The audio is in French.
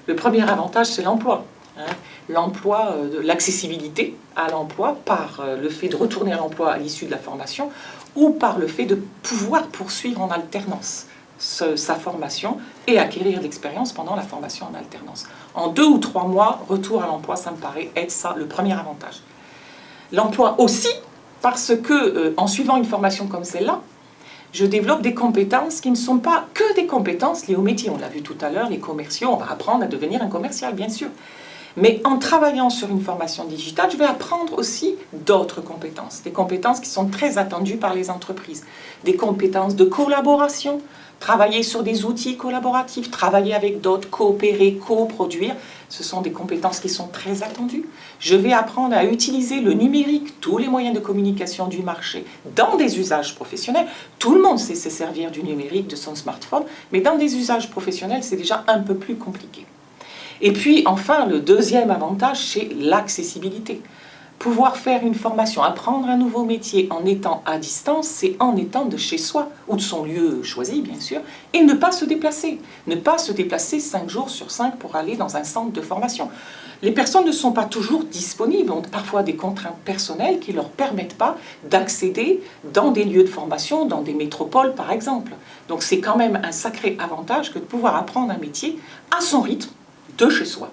Le premier avantage, c'est l'emploi. L'emploi, l'accessibilité à l'emploi par le fait de retourner à l'emploi à l'issue de la formation ou par le fait de pouvoir poursuivre en alternance sa formation et acquérir de l'expérience pendant la formation en alternance. En 2 ou 3 mois, retour à l'emploi, ça me paraît être ça le premier avantage. L'emploi aussi, parce que en suivant une formation comme celle-là, je développe des compétences qui ne sont pas que des compétences liées au métier. On l'a vu tout à l'heure, les commerciaux, on va apprendre à devenir un commercial, bien sûr. Mais en travaillant sur une formation digitale, je vais apprendre aussi d'autres compétences. Des compétences qui sont très attendues par les entreprises. Des compétences de collaboration, travailler sur des outils collaboratifs, travailler avec d'autres, coopérer, coproduire. Ce sont des compétences qui sont très attendues. Je vais apprendre à utiliser le numérique, tous les moyens de communication du marché, dans des usages professionnels. Tout le monde sait se servir du numérique, de son smartphone, mais dans des usages professionnels, c'est déjà un peu plus compliqué. Et puis, enfin, le deuxième avantage, c'est l'accessibilité. Pouvoir faire une formation, apprendre un nouveau métier en étant à distance, c'est en étant de chez soi, ou de son lieu choisi, bien sûr, et ne pas se déplacer. Ne pas se déplacer 5 jours sur 5 pour aller dans un centre de formation. Les personnes ne sont pas toujours disponibles, ont parfois des contraintes personnelles qui ne leur permettent pas d'accéder dans des lieux de formation, dans des métropoles, par exemple. Donc c'est quand même un sacré avantage que de pouvoir apprendre un métier à son rythme, de chez soi.